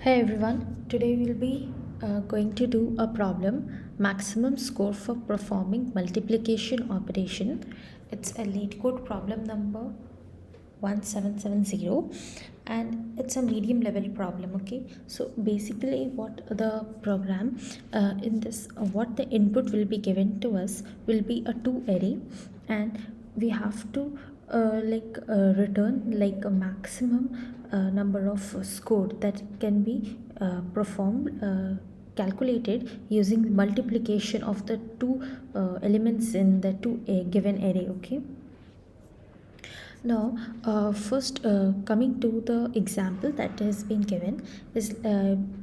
Hey everyone, today we'll be going to do a problem maximum score for performing multiplication operation. It's a lead code problem number 1770 and it's a medium level problem. Okay, so basically what the program in this what the input will be given to us will be a two array, and we have to return like a maximum number of score that can be performed calculated using multiplication of the two elements in the two given array. Okay, now, first coming to the example that has been given is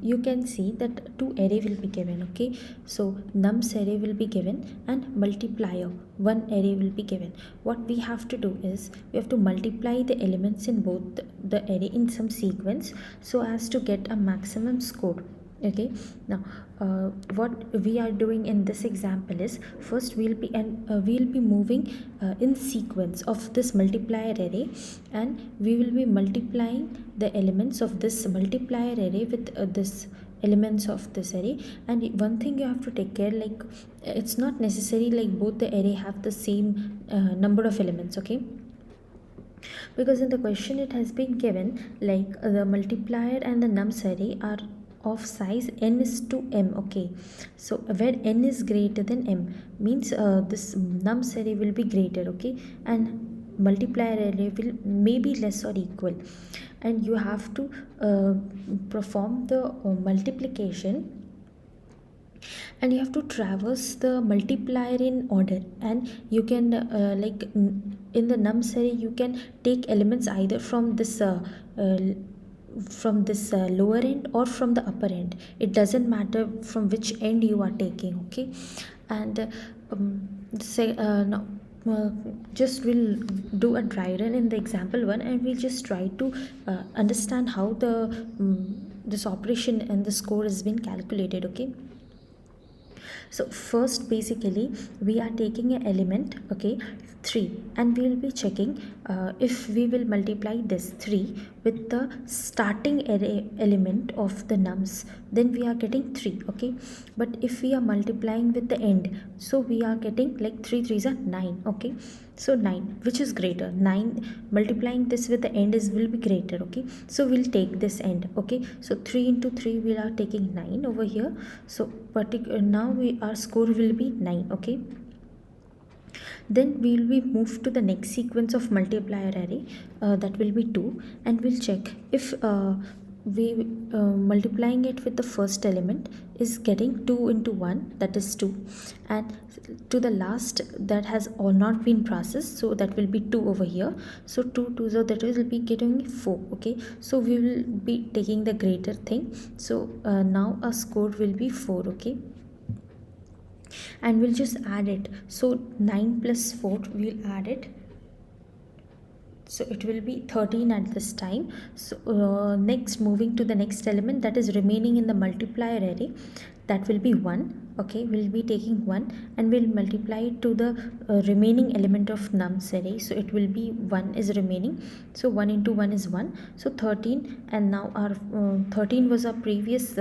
you can see that two array will be given. Okay, so nums array will be given and multiplier one array will be given. What we have to do is we have to multiply the elements in both the array in some sequence so as to get a maximum score. Okay, now what we are doing in this example is first we'll be moving in sequence of this multiplier array, and we will be multiplying the elements of this multiplier array with this elements of this array. And one thing you have to take care, like it's not necessary like both the array have the same number of elements. Okay, because in the question it has been given like the multiplier and the nums array are of size n is to m. Okay, so where n is greater than m means this nums array will be greater. Okay, and multiplier array will maybe less or equal, and you have to perform the multiplication, and you have to traverse the multiplier in order. And you can in the nums array you can take elements either uh, from this lower end or from the upper end. It doesn't matter from which end you are taking. Okay, and say now just we'll do a dry run in the example one, and we'll just try to understand how the this operation and the score has been calculated. Okay, so first basically we are taking an element, okay, 3, and we will be checking if we will multiply this 3 with the starting array element of the nums, then we are getting 3. Okay, but if we are multiplying with the end, so we are getting like 3 3s are 9. Okay, so 9, which is greater, 9 multiplying this with the end is will be greater. Okay, so we'll take this end. Okay, so 3 into 3 we are taking 9 over here. So now our score will be 9. Okay, then we will be moved to the next sequence of multiplier array, that will be 2, and we'll check if we multiplying it with the first element is getting 2 into 1, that is 2, and to the last that has all not been processed, so that will be 2 over here. So 2 2, so that will be getting 4. Okay, so we will be taking the greater thing. So now our score will be 4. Okay, and we'll just add it. So 9 plus 4 we'll add it, so it will be 13 at this time. So next moving to the next element that is remaining in the multiplier array, that will be 1. Okay, we'll be taking 1 and we'll multiply it to the remaining element of nums array, so it will be 1 is remaining, so 1 into 1 is 1, so 13. And now our 13 was our previous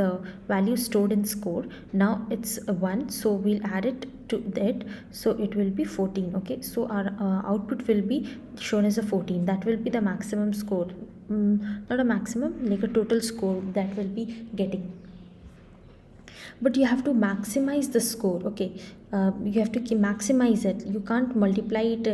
value stored in score, now it's 1, so we'll add it to that, so it will be 14. Okay, so our output will be shown as a 14. That will be the maximum score, not a maximum, like a total score that will be getting. But you have to maximize the score. Okay, you have to maximize it, you can't multiply it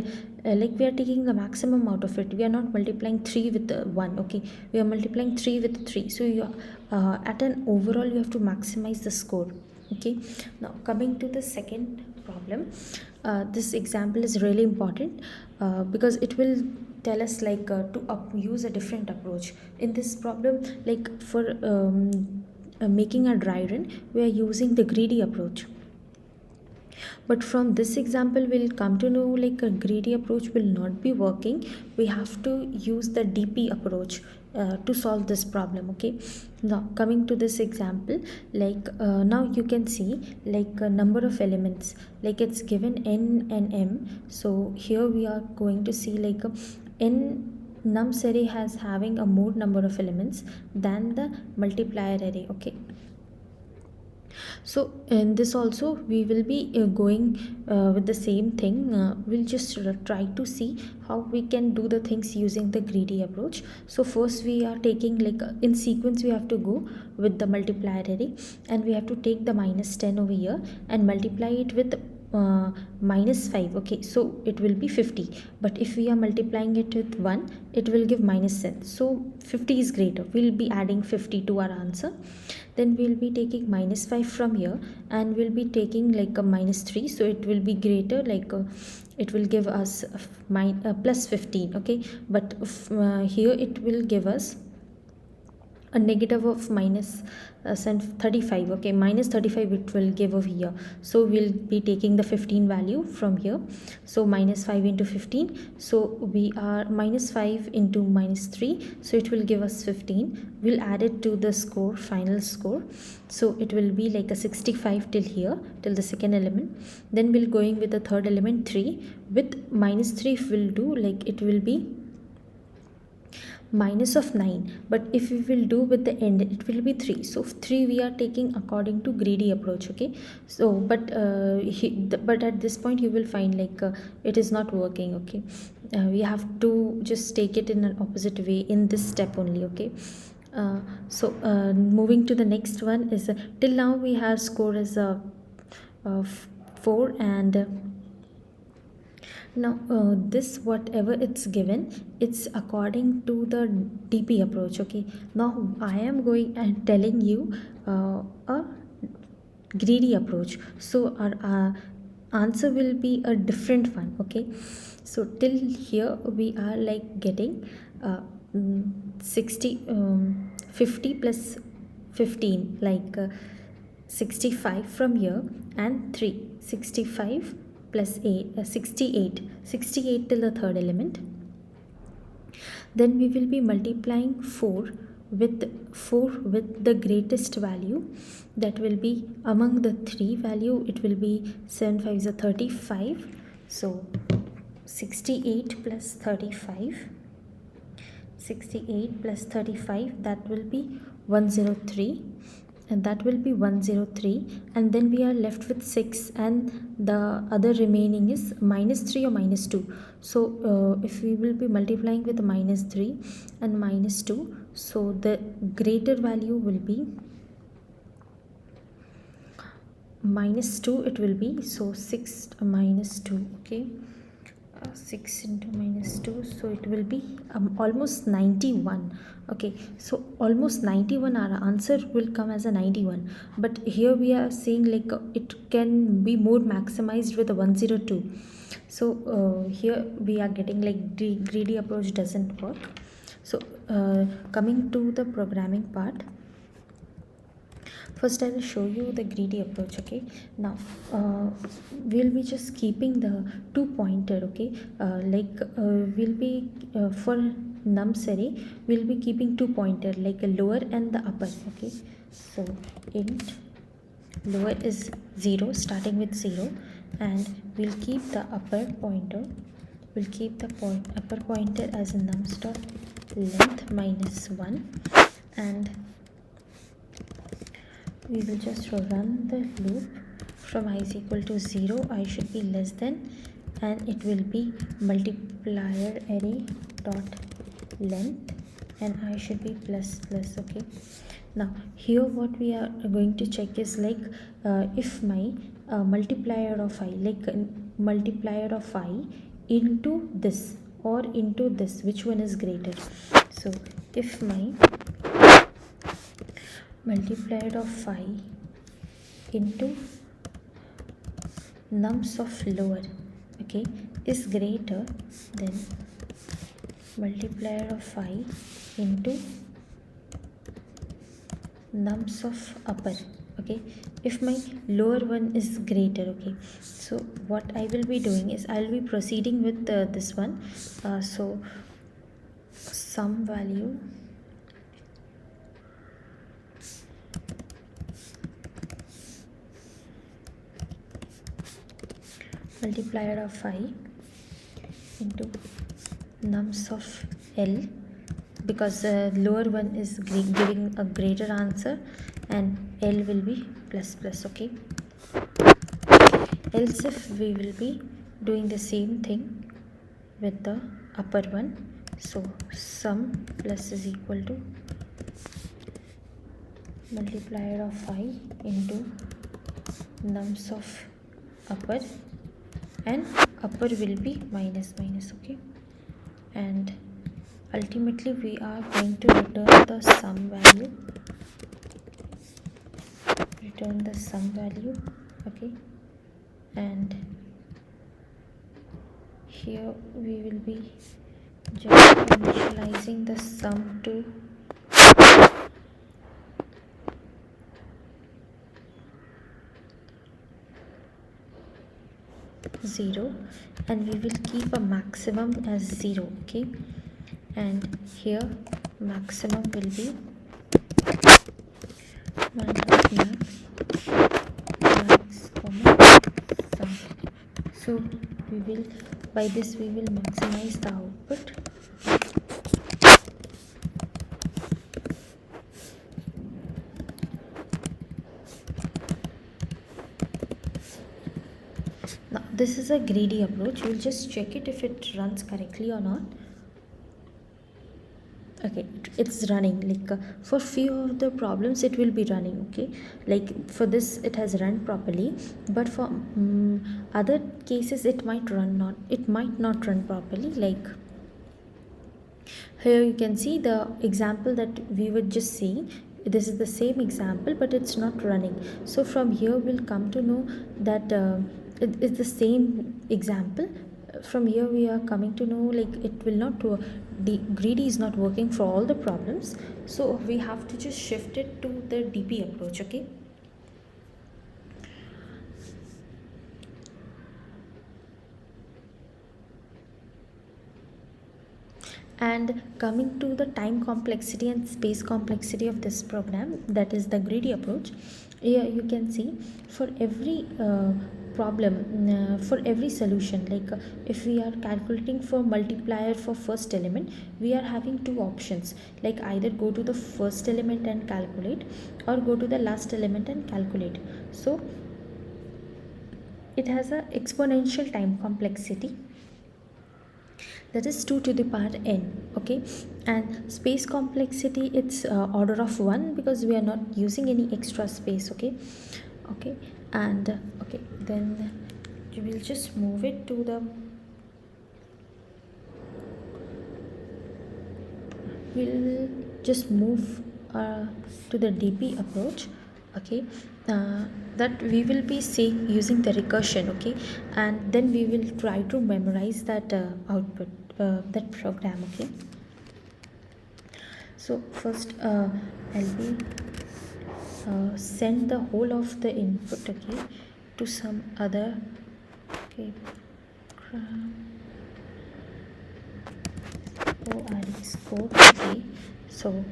like we are taking the maximum out of it. We are not multiplying 3 with 1. Okay, we are multiplying 3 with 3, so you at an overall you have to maximize the score. Okay, now coming to the second problem, this example is really important because it will tell us like to use a different approach in this problem. Like for making a dry run, we are using the greedy approach, but from this example we'll come to know like a greedy approach will not be working. We have to use the DP approach to solve this problem. Okay, now coming to this example, like now you can see like a number of elements, like it's given n and m. So here we are going to see like n nums array has having a more number of elements than the multiplier array. Okay, so in this also we will be going with the same thing. We'll just try to see how we can do the things using the greedy approach. So first we are taking like in sequence we have to go with the multiplier array, and we have to take the minus 10 over here and multiply it with minus 5. Okay, so it will be 50, but if we are multiplying it with 1 it will give minus 10, so 50 is greater. We'll be adding 50 to our answer. Then we'll be taking minus 5 from here, and we'll be taking like a minus 3, so it will be greater, like it will give us plus 15. Okay, but here it will give us a negative of minus 35. Okay, minus 35 it will give over here, so we'll be taking the 15 value from here. So minus 5 into 15, so we are minus 5 into minus 3, so it will give us 15. We'll add it to the score, final score, so it will be like a 65 till here, till the second element. Then we'll going with the third element 3. With minus 3 will do like it will be minus of 9, but if we will do with the end it will be 3, so 3 we are taking according to greedy approach. Okay, so but but at this point you will find like it is not working. Okay, we have to just take it in an opposite way in this step only. Okay, moving to the next one is till now we have score as a 4, and now this whatever it's given, it's according to the DP approach. Okay, now I am going and telling you a greedy approach, so our answer will be a different one. Okay, so till here we are like getting 50 plus 15, like 65 from here, and 65 plus 8 68 till the third element. Then we will be multiplying 4 with the greatest value, that will be among the 3 value, it will be 7 5 is a 35, so 68 plus 35, 68 plus 35, that will be 103, and that will be 103, and then we are left with 6, and the other remaining is minus 3 or minus 2. So if we will be multiplying with minus 3 and minus 2, so the greater value will be minus 2, it will be, so 6 minus 2. Okay, 6 into minus 2, so it will be almost 91. Okay, so almost 91, our answer will come as a 91, but here we are saying like it can be more maximized with a 102. So here we are getting like greedy approach doesn't work. So coming to the programming part, first I will show you the greedy approach. Okay, now we'll be just keeping the 2 pointer. Okay, we'll be for nums array we'll be keeping 2 pointer, like a lower and the upper. Okay, so int lower is 0, starting with 0, and we'll keep the upper pointer, we'll keep the upper pointer as a nums dot length minus 1, and we will just run the loop from I is equal to 0, I should be less than, and it will be multiplier array dot length, and I should be plus plus. Okay, now here what we are going to check is like if my multiplier of I, like multiplier of I into this or into this, which one is greater. So if my multiplier of 5 into nums of lower, okay, is greater than multiplier of 5 into nums of upper. Okay, if my lower one is greater. Okay, so what I will be doing is I will be proceeding with this one. So some value multiplier of 5 into nums of L, because lower one is giving a greater answer, and L will be plus plus. Okay, else if we will be doing the same thing with the upper one. So sum plus is equal to multiplier of I into nums of upper, and upper will be minus minus. Okay, and ultimately we are going to return the sum value, okay, and here we will be just initializing the sum to 0, and we will keep a maximum as 0. Okay, and here maximum will be max comma sum. So we will, by this we will maximize the output. Now this is a greedy approach. We'll just check it if it runs correctly or not. Okay, it's running. Like for few of the problems it will be running. Okay, like for this it has run properly, but for other cases it might not run properly. Like here you can see the example that we were just seeing. This is the same example, but it's not running. So from here we'll come to know that it is the same example. From here we are coming to know like it will not the greedy is not working for all the problems, so we have to just shift it to the DP approach. Okay, and coming to the time complexity and space complexity of this program, that is the greedy approach. Here you can see for every problem, for every solution, like if we are calculating for multiplier for first element, we are having two options, like either go to the first element and calculate, or go to the last element and calculate. So it has a exponential time complexity, that is 2 to the power n. Okay, and space complexity, it's order of 1, because we are not using any extra space. Okay, and okay, then you will just move it to the, we'll just move to the DP approach. Okay, that we will be seeing using the recursion. Okay, and then we will try to memorize that output, that program. Okay, so first I'll be send the whole of the input, okay, to some other, okay, ORX code. Okay, so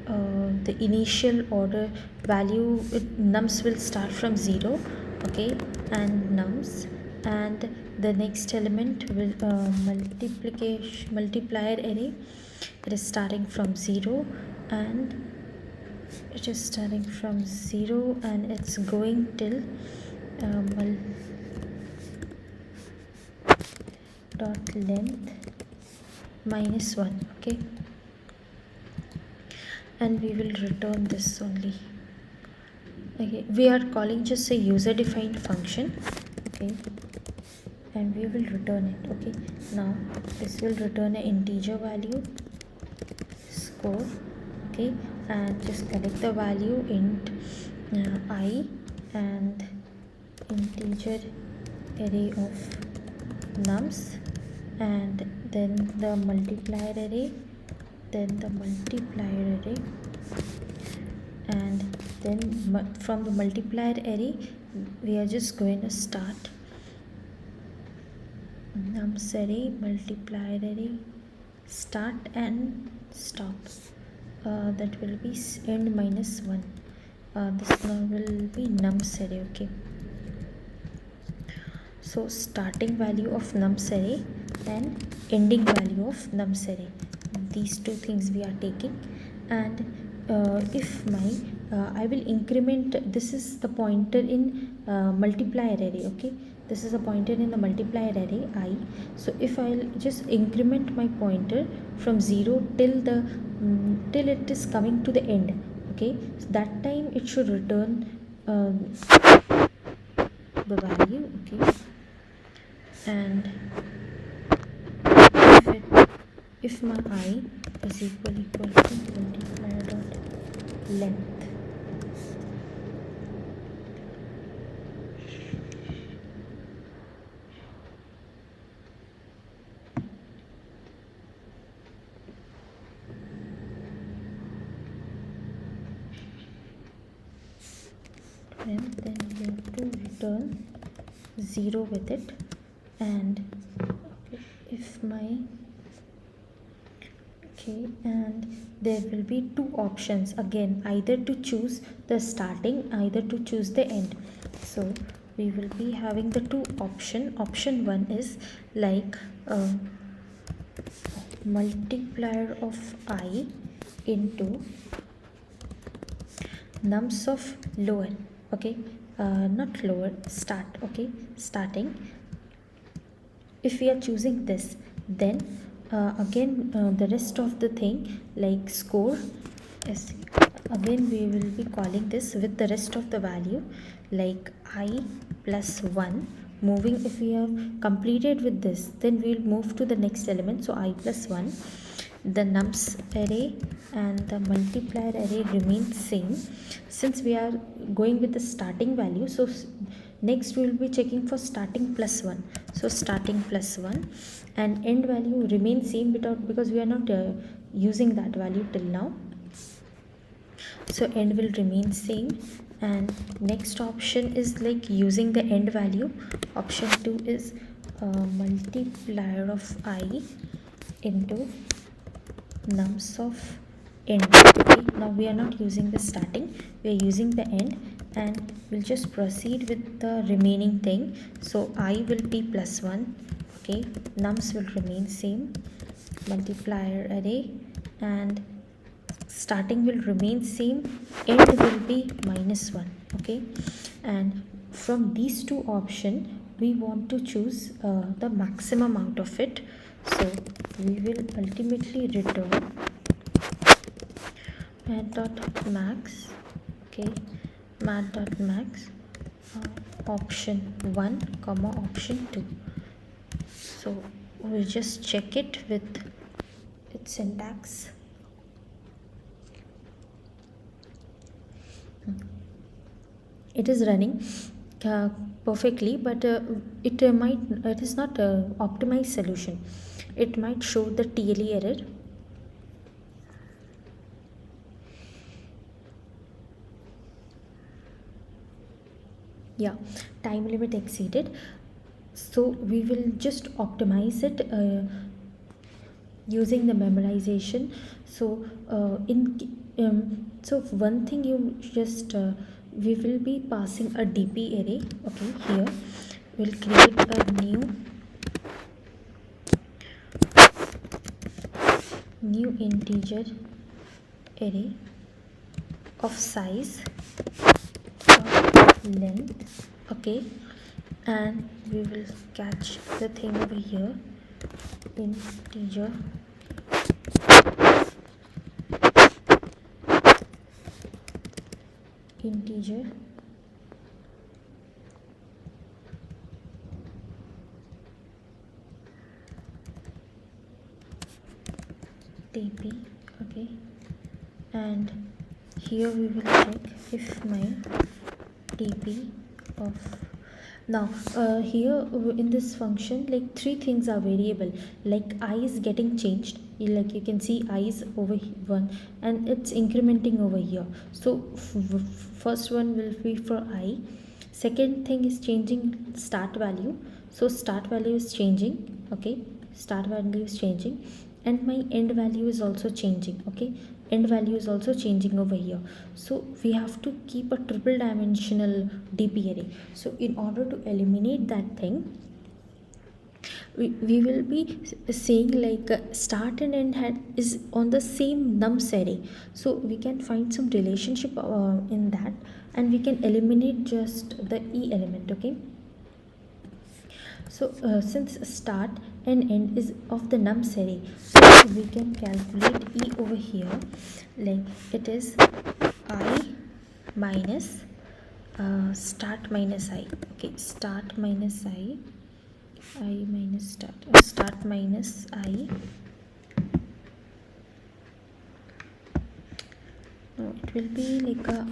the initial order value, nums will start from 0. Okay, and nums, and the next element will multiplier array, it is starting from 0, and it is starting from 0 and it's going till dot length -1. Okay, and we will return this only. Okay, we are calling just a user defined function. Okay, and we will return it. Okay, now this will return an integer value, score. Okay, and just collect the value int I, and integer array of nums, and then the multiplier array, then the multiplier array, and then from the multiplier array we are just going to start nums array, multiplier array, start and stop. That will be end -1. This now will be nums array. Okay, so starting value of nums array, and ending value of nums array. These two things we are taking. And if my I will increment, this is the pointer in multiplier array. Okay, this is a pointer in the multiplier array I. So if I'll just increment my pointer from 0 till the till it is coming to the end. Okay, so that time it should return the value. Okay, and if my I is equal to multiplier dot length, then we have to return 0 with it. And if my and there will be two options again, either to choose the starting, either to choose the end. So we will be having the two option one is like multiplier of I into nums of lower. Okay, not lower, start. Okay, starting. If we are choosing this, then again the rest of the thing like score is, again we will be calling this with the rest of the value like I plus 1. Moving, if we have completed with this, then we will move to the next element. So I plus 1, the nums array and the multiplier array remain same since we are going with the starting value. So next we will be checking for starting plus 1. So starting plus 1 and end value remains same because we are not using that value till now. So end will remain same. And next option is like using the end value. Option 2 is multiplier of I into nums of end. Okay, now we are not using the starting, we are using the end, and we'll just proceed with the remaining thing. So I will be plus 1. Okay, nums will remain same, multiplier array, and starting will remain same, end will be minus 1. Okay, and from these two options we want to choose the maximum out of it. So we will ultimately return mat.max. Okay, mat.max option 1 comma option 2. So we'll just check it with its syntax. It is running perfectly, but it is not a optimized solution. It might show the TLE error. Yeah, time limit exceeded. So we will just optimize it using the memorization. So so one thing you just we will be passing a DP array. Okay, here we'll create a new integer array of size of length. Okay, and we will catch the thing over here, integer TP. Okay, and here we will check if my TP of now here in this function, like three things are variable, like I is getting changed, like you can see I is over one and it's incrementing over here. So first one will be for I, second thing is changing start value, so start value is changing. Okay, start value is changing, and my end value is also changing. Okay, end value is also changing over here. So we have to keep a triple dimensional DP array. So in order to eliminate that thing, we will be saying like start and end had is on the same nums array, so we can find some relationship in that, and we can eliminate just the e element. Okay, so since start and end is of the nums array, so we can calculate e over here, like it is I minus start minus I. Okay, start minus I minus start minus I. No, it will be like a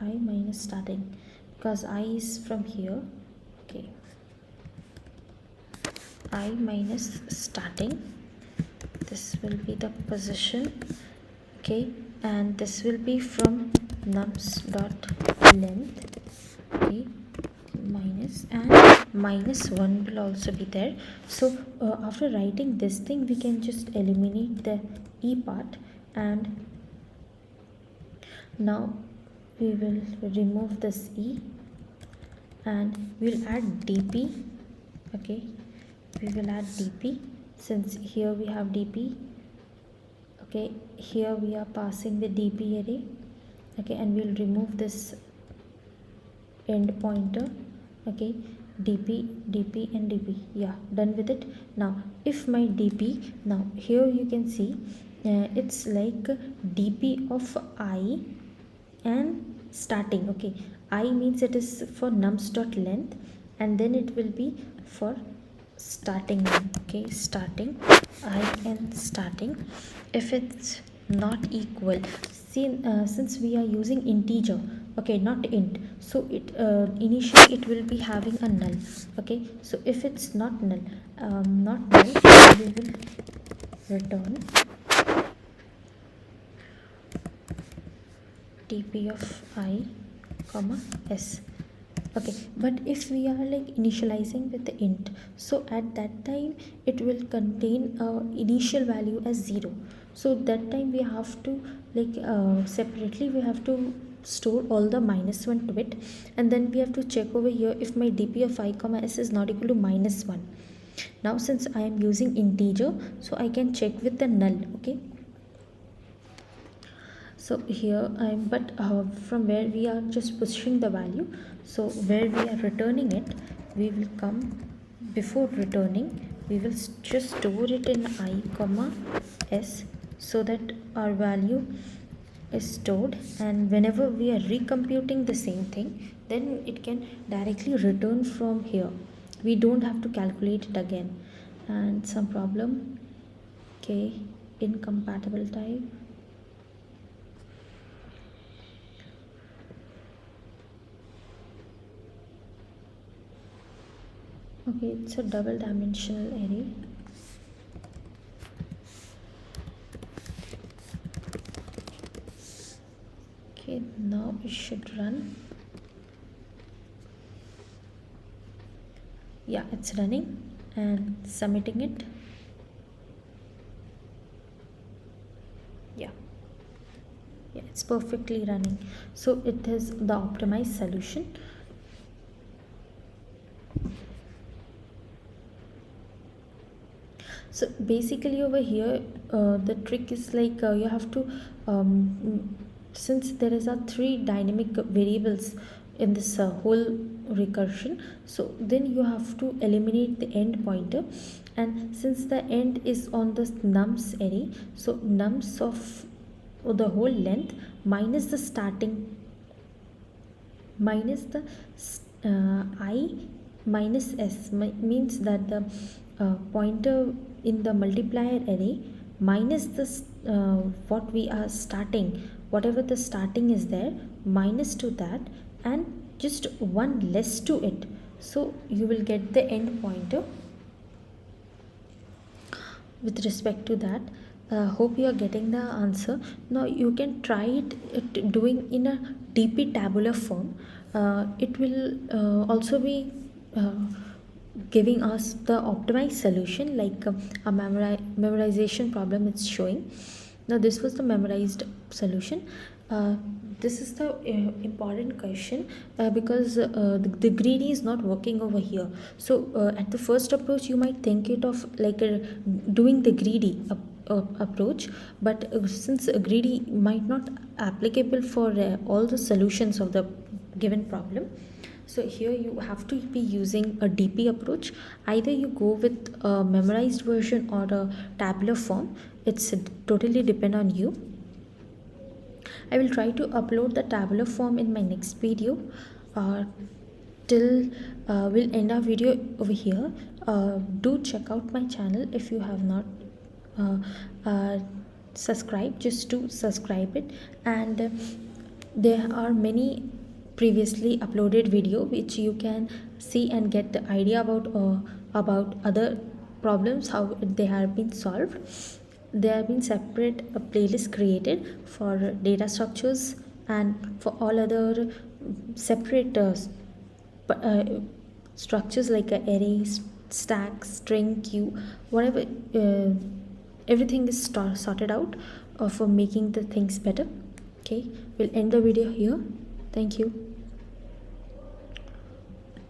I minus starting, because I is from here. Okay, I minus starting, this will be the position. Okay, and this will be from nums dot length. Okay, minus, and minus 1 will also be there. So after writing this thing, we can just eliminate the e part, and now we will remove this e, and we'll add dp. Okay, we will add dp, since here we have dp. Okay, here we are passing the dp array. Okay, and we'll remove this end pointer. Okay, dp and dp. Yeah, done with it. Now if my dp, now here you can see it's like dp of I and starting. Okay, I means it is for nums dot length, and then it will be for starting num. Okay, starting I and starting. If it's not equal, see, since we are using integer, okay, not int, so it initially it will be having a null. Okay, so if it's not null, we will return dp of I comma s. Okay, but if we are like initializing with the int, so at that time it will contain a initial value as 0. So that time we have to like separately we have to store all the -1 to it, and then we have to check over here if my dp of I comma s is not equal to -1. Now since I am using integer, so I can check with the null. Okay, so here I'm, but from where we are just pushing the value, so where we are returning it, we will come, before returning we will just store it in I comma s, so that our value is stored, and whenever we are recomputing the same thing, then it can directly return from here. We don't have to calculate it again. And some problem. Okay, incompatible type. Okay, it's a double dimensional array. Okay, now it should run. Yeah, it's running and submitting it. Yeah, it's perfectly running. So it is the optimized solution. So basically over here the trick is like you have to since there is a 3 dynamic variables in this whole recursion, so then you have to eliminate the end pointer, and since the end is on the nums array, so nums of the whole length minus the starting minus the I minus s means that the pointer in the multiplier array minus this what we are starting, whatever the starting is there, minus to that, and just one less to it, so you will get the end pointer with respect to that. Hope you are getting the answer. Now you can try it doing in a dp tabular form. It will also be giving us the optimized solution, like a memorization problem it's showing. Now this was the memorized solution. uh, this is the important question, because the greedy is not working over here. So at the first approach you might think it of like doing the greedy approach, but since greedy might not applicable for all the solutions of the given problem, so here you have to be using a DP approach. Either you go with a memorized version or a tabular form. It's totally depend on you. I will try to upload the tabular form in my next video. uh, till we'll end our video over here. Do check out my channel if you have not uh, uh, subscribed. Just to subscribe it, and there are many previously uploaded video which you can see and get the idea about other problems, how they have been solved. There have been separate playlist created for data structures and for all other separate uh, structures like a array, stack, string, queue, whatever. Everything is sorted out for making the things better. Okay, we'll end the video here. Thank you.